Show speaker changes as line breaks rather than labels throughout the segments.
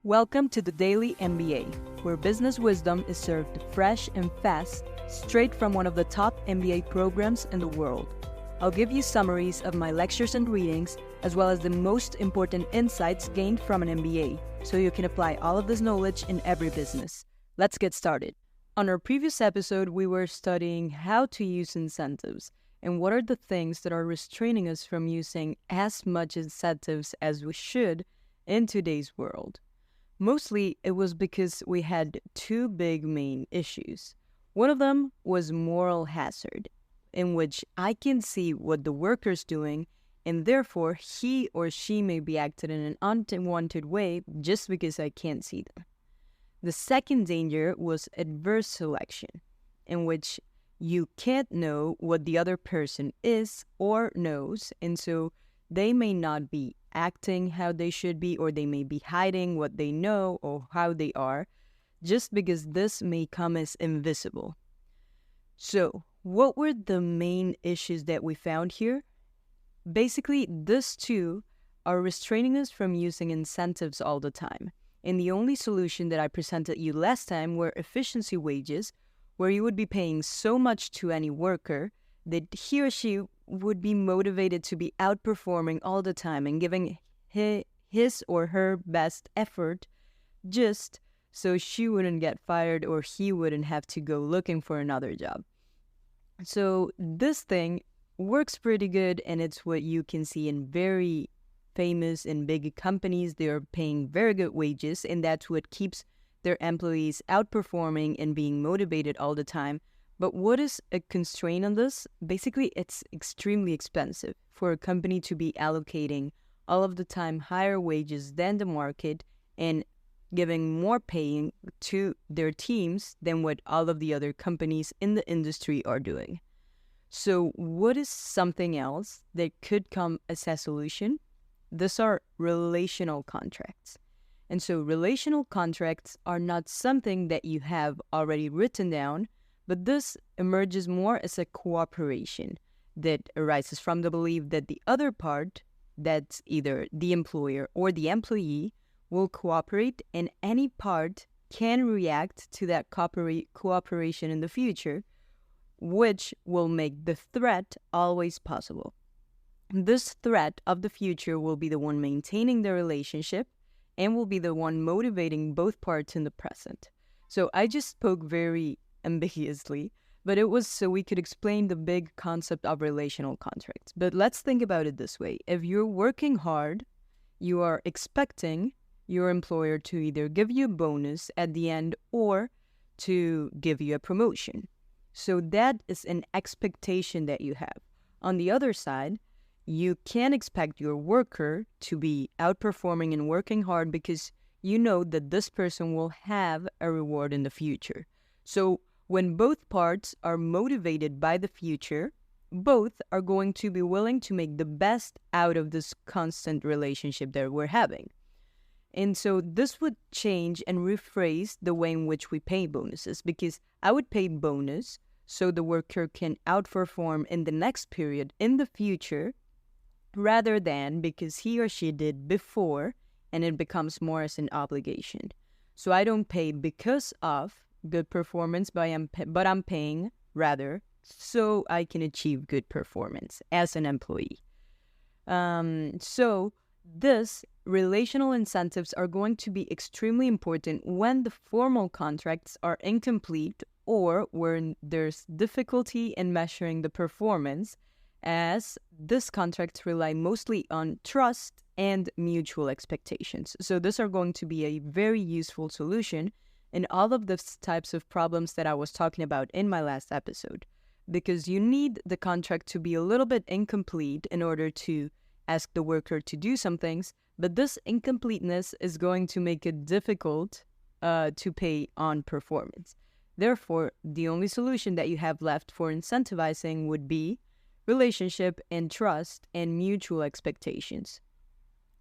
Welcome to the Daily MBA, where business wisdom is served fresh and fast, straight from one of the top MBA programs in the world. I'll give you summaries of my lectures and readings, as well as the most important insights gained from an MBA, so you can apply all of this knowledge in every business. Let's get started. On our previous episode, we were studying how to use incentives and what are the things that are restraining us from using as much incentives as we should in today's world. Mostly, it was because we had two big main issues. One of them was moral hazard, in which I can see what the worker's doing, and therefore he or she may be acting in an unwanted way just because I can't see them. The second danger was adverse selection, in which you can't know what the other person is or knows, and so they may not be acting how they should be, or they may be hiding what they know or how they are, just because this may come as invisible. So, what were the main issues that we found here? Basically, these two are restraining us from using incentives all the time. And the only solution that I presented you last time were efficiency wages, where you would be paying so much to any worker that he or she would be motivated to be outperforming all the time and giving his or her best effort just so she wouldn't get fired or he wouldn't have to go looking for another job. So this thing works pretty good, and it's what you can see in very famous and big companies. They're paying very good wages, and that's what keeps their employees outperforming and being motivated all the time. But what is a constraint on this? Basically, it's extremely expensive for a company to be allocating all of the time higher wages than the market and giving more paying to their teams than what all of the other companies in the industry are doing. So what is something else that could come as a solution? These are relational contracts. And so relational contracts are not something that you have already written down, but this emerges more as a cooperation that arises from the belief that the other part, that's either the employer or the employee, will cooperate, and any part can react to that cooperation in the future, which will make the threat always possible. This threat of the future will be the one maintaining the relationship and will be the one motivating both parts in the present. So I just spoke very ambiguously, but it was so we could explain the big concept of relational contracts. But let's think about it this way. If you're working hard, you are expecting your employer to either give you a bonus at the end or to give you a promotion. So that is an expectation that you have. On the other side, you can expect your worker to be outperforming and working hard because you know that this person will have a reward in the future. So when both parts are motivated by the future, both are going to be willing to make the best out of this constant relationship that we're having. And so this would change and rephrase the way in which we pay bonuses, because I would pay bonus so the worker can outperform in the next period in the future, rather than because he or she did before and it becomes more as an obligation. So I don't pay because of good performance, but I'm paying rather so I can achieve good performance as an employee. So this relational incentives are going to be extremely important when the formal contracts are incomplete or when there's difficulty in measuring the performance, as these contracts rely mostly on trust and mutual expectations. So these are going to be a very useful solution in all of the types of problems that I was talking about in my last episode, because you need the contract to be a little bit incomplete in order to ask the worker to do some things, but this incompleteness is going to make it difficult to pay on performance. Therefore, the only solution that you have left for incentivizing would be relationship and trust and mutual expectations.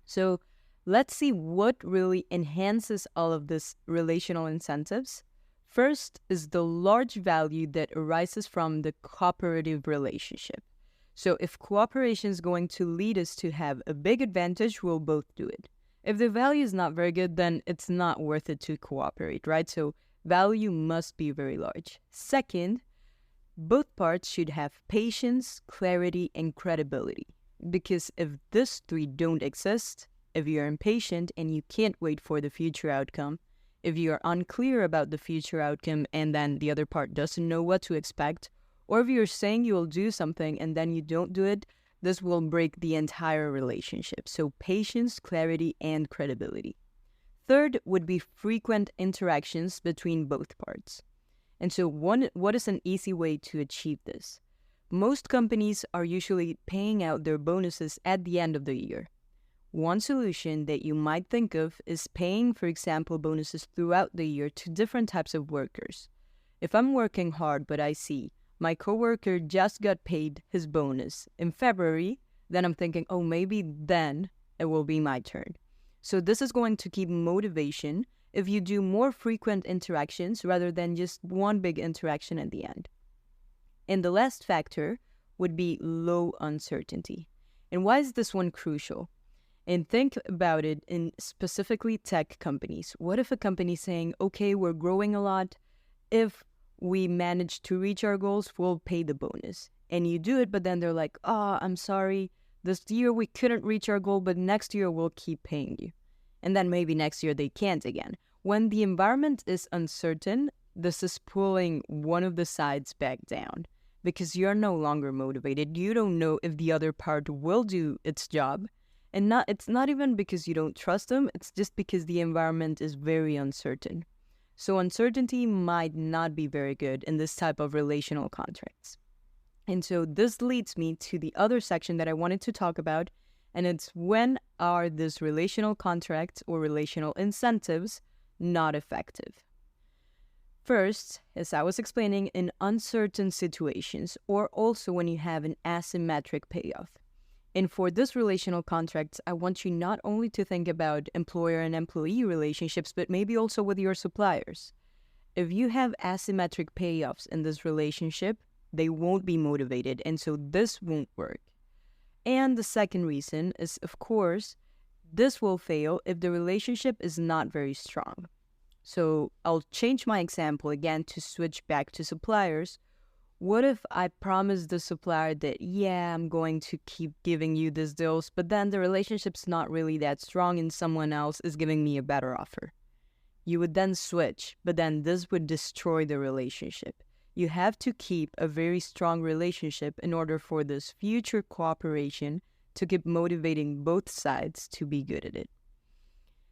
So let's see what really enhances all of this relational incentives. First is the large value that arises from the cooperative relationship. So if cooperation is going to lead us to have a big advantage, we'll both do it. If the value is not very good, then it's not worth it to cooperate, right? So value must be very large. Second, both parts should have patience, clarity, and credibility. Because if these three don't exist, if you're impatient and you can't wait for the future outcome, if you're unclear about the future outcome and then the other part doesn't know what to expect, or if you're saying you will do something and then you don't do it, this will break the entire relationship. So patience, clarity, and credibility. Third would be frequent interactions between both parts. And so what is an easy way to achieve this? Most companies are usually paying out their bonuses at the end of the year. One solution that you might think of is paying, for example, bonuses throughout the year to different types of workers. If I'm working hard but I see my coworker just got paid his bonus in February, then I'm thinking, oh, maybe then it will be my turn. So this is going to keep motivation if you do more frequent interactions rather than just one big interaction at the end. And the last factor would be low uncertainty. And why is this one crucial? And think about it in specifically tech companies. What if a company is saying, okay, we're growing a lot. If we manage to reach our goals, we'll pay the bonus. And you do it, but then they're like, I'm sorry, this year we couldn't reach our goal, but next year we'll keep paying you. And then maybe next year they can't again. When the environment is uncertain, this is pulling one of the sides back down because you're no longer motivated. You don't know if the other part will do its job. And it's not even because you don't trust them, it's just because the environment is very uncertain. So uncertainty might not be very good in this type of relational contracts. And so this leads me to the other section that I wanted to talk about, and it's when are these relational contracts or relational incentives not effective? First, as I was explaining, in uncertain situations, or also when you have an asymmetric payoff. And for this relational contracts, I want you not only to think about employer and employee relationships, but maybe also with your suppliers. If you have asymmetric payoffs in this relationship, they won't be motivated, and so this won't work. And the second reason is, of course, this will fail if the relationship is not very strong. So I'll change my example again to switch back to suppliers. What if I promise the supplier that, yeah, I'm going to keep giving you these deals, but then the relationship's not really that strong and someone else is giving me a better offer? You would then switch, but then this would destroy the relationship. You have to keep a very strong relationship in order for this future cooperation to keep motivating both sides to be good at it.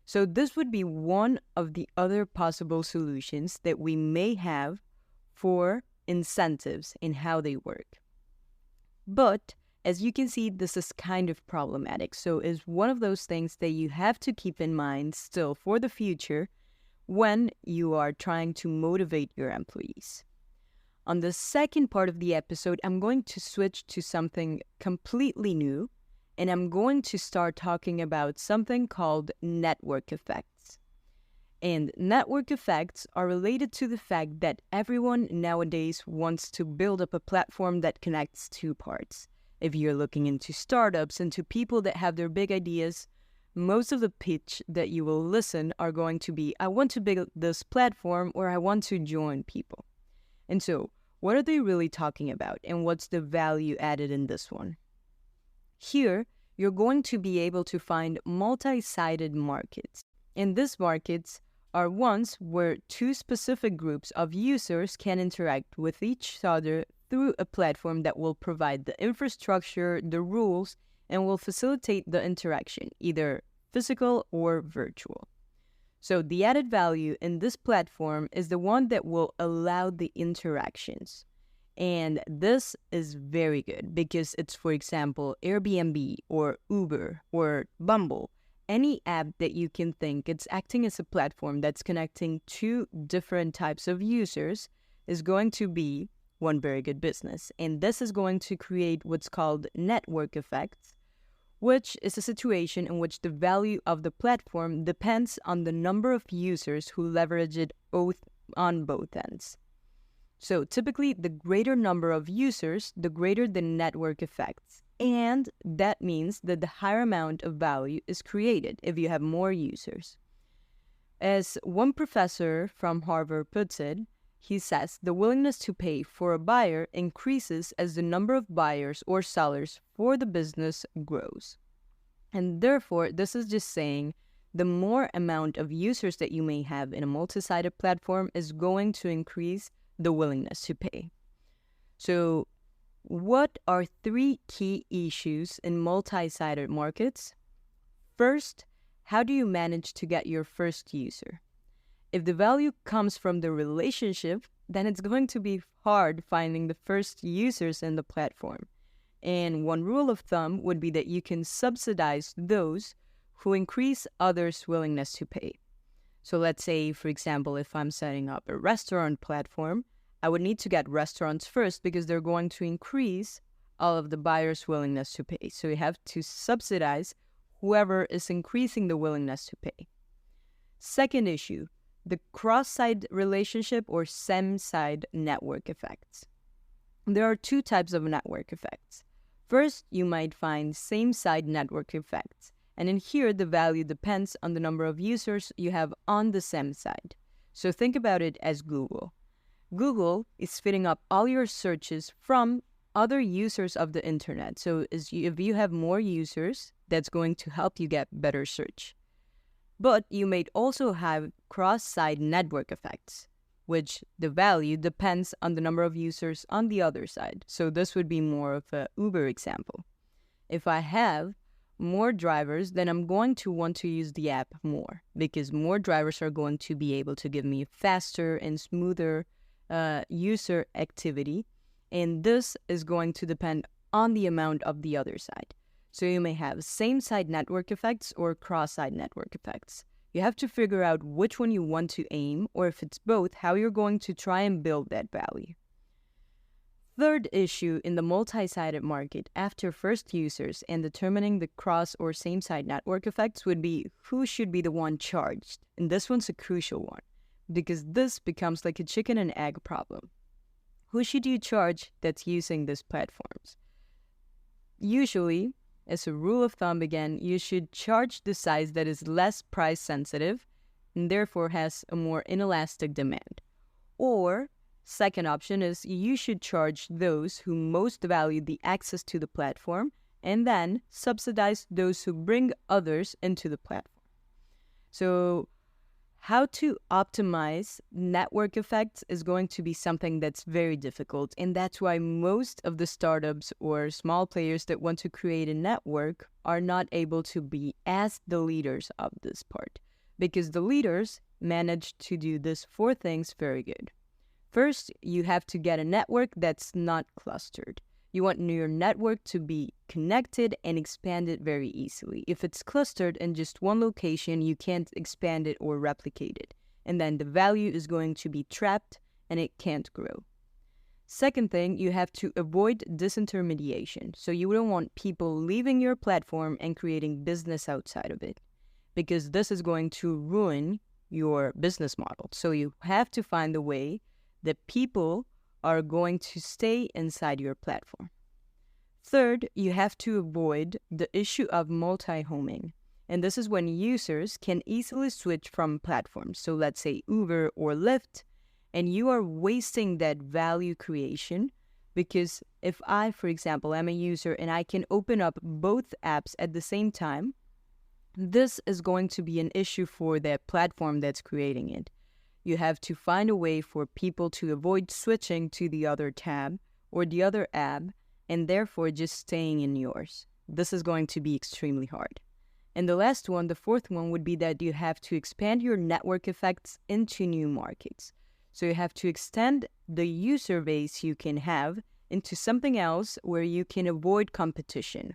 So this would be one of the other possible solutions that we may have for incentives and how they work. But as you can see, this is kind of problematic. So it's one of those things that you have to keep in mind still for the future when you are trying to motivate your employees. On the second part of the episode, I'm going to switch to something completely new, and I'm going to start talking about something called network effects. And network effects are related to the fact that everyone nowadays wants to build up a platform that connects two parts. If you're looking into startups, into people that have their big ideas, most of the pitch that you will listen are going to be, I want to build this platform, or I want to join people. And so, what are they really talking about, and what's the value added in this one? Here, you're going to be able to find multi-sided markets. And these markets are ones where two specific groups of users can interact with each other through a platform that will provide the infrastructure, the rules, and will facilitate the interaction, either physical or virtual. So the added value in this platform is the one that will allow the interactions. And this is very good because it's, for example, Airbnb or Uber or Bumble. Any app that you can think, it's acting as a platform that's connecting two different types of users is going to be one very good business. And this is going to create what's called network effects, which is a situation in which the value of the platform depends on the number of users who leverage it on both ends. So typically, the greater number of users, the greater the network effects. And that means that the higher amount of value is created if you have more users. As one professor from Harvard puts it, he says the willingness to pay for a buyer increases as the number of buyers or sellers for the business grows. And therefore, this is just saying the more amount of users that you may have in a multi-sided platform is going to increase the willingness to pay. So, what are three key issues in multi-sided markets? First, how do you manage to get your first user? If the value comes from the relationship, then it's going to be hard finding the first users in the platform. And one rule of thumb would be that you can subsidize those who increase others' willingness to pay. So let's say, for example, if I'm setting up a restaurant platform, I would need to get restaurants first because they're going to increase all of the buyers' willingness to pay. So you have to subsidize whoever is increasing the willingness to pay. Second issue, the cross-side relationship or same-side network effects. There are two types of network effects. First, you might find same-side network effects. And in here, the value depends on the number of users you have on the same side. So think about it as Google. Google is fitting up all your searches from other users of the internet. So if you have more users, that's going to help you get better search. But you may also have cross-side network effects, which the value depends on the number of users on the other side. So this would be more of an Uber example. If I have more drivers, then I'm going to want to use the app more because more drivers are going to be able to give me faster and smoother user activity. And this is going to depend on the amount of the other side. So you may have same-side network effects or cross-side network effects. You have to figure out which one you want to aim, or if it's both, how you're going to try and build that value. Third issue in the multi-sided market after first users and determining the cross or same-side network effects would be who should be the one charged. And this one's a crucial one because this becomes like a chicken and egg problem. Who should you charge that's using these platforms? Usually, as a rule of thumb again, you should charge the size that is less price sensitive and therefore has a more inelastic demand. Or second option is you should charge those who most value the access to the platform and then subsidize those who bring others into the platform. So how to optimize network effects is going to be something that's very difficult. And that's why most of the startups or small players that want to create a network are not able to be as the leaders of this part. Because the leaders manage to do these four things very good. First, you have to get a network that's not clustered. You want your network to be connected and expanded very easily. If it's clustered in just one location, you can't expand it or replicate it. And then the value is going to be trapped and it can't grow. Second thing, you have to avoid disintermediation. So you don't want people leaving your platform and creating business outside of it, because this is going to ruin your business model. So you have to find a way that people are going to stay inside your platform. Third, you have to avoid the issue of multi-homing. And this is when users can easily switch from platforms. So let's say Uber or Lyft, and you are wasting that value creation because if I, for example, am a user and I can open up both apps at the same time, this is going to be an issue for that platform that's creating it. You have to find a way for people to avoid switching to the other tab or the other app and therefore just staying in yours. This is going to be extremely hard. And the last one, the fourth one, would be that you have to expand your network effects into new markets. So you have to extend the user base you can have into something else where you can avoid competition.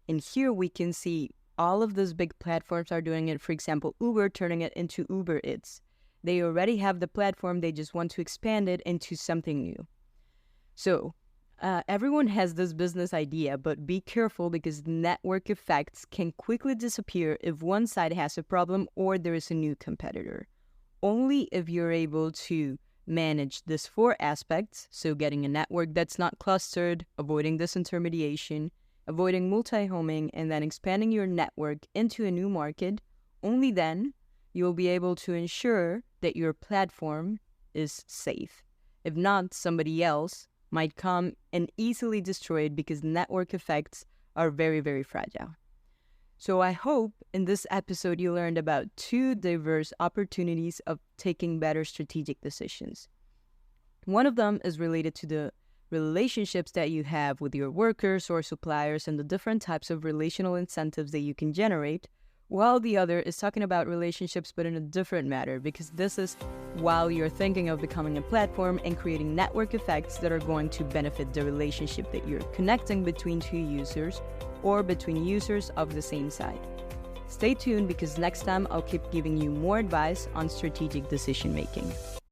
And here we can see all of those big platforms are doing it. For example, Uber turning it into Uber Eats. They already have the platform, they just want to expand it into something new. So everyone has this business idea, but be careful because network effects can quickly disappear if one side has a problem or there is a new competitor. Only if you're able to manage these four aspects, so getting a network that's not clustered, avoiding disintermediation, avoiding multi-homing, and then expanding your network into a new market, only then you'll be able to ensure that your platform is safe. If not, somebody else might come and easily destroy it because network effects are very, very fragile. So I hope in this episode you learned about two diverse opportunities of taking better strategic decisions. One of them is related to the relationships that you have with your workers or suppliers and the different types of relational incentives that you can generate, while the other is talking about relationships but in a different matter, because this is while you're thinking of becoming a platform and creating network effects that are going to benefit the relationship that you're connecting between two users or between users of the same site. Stay tuned because next time I'll keep giving you more advice on strategic decision making.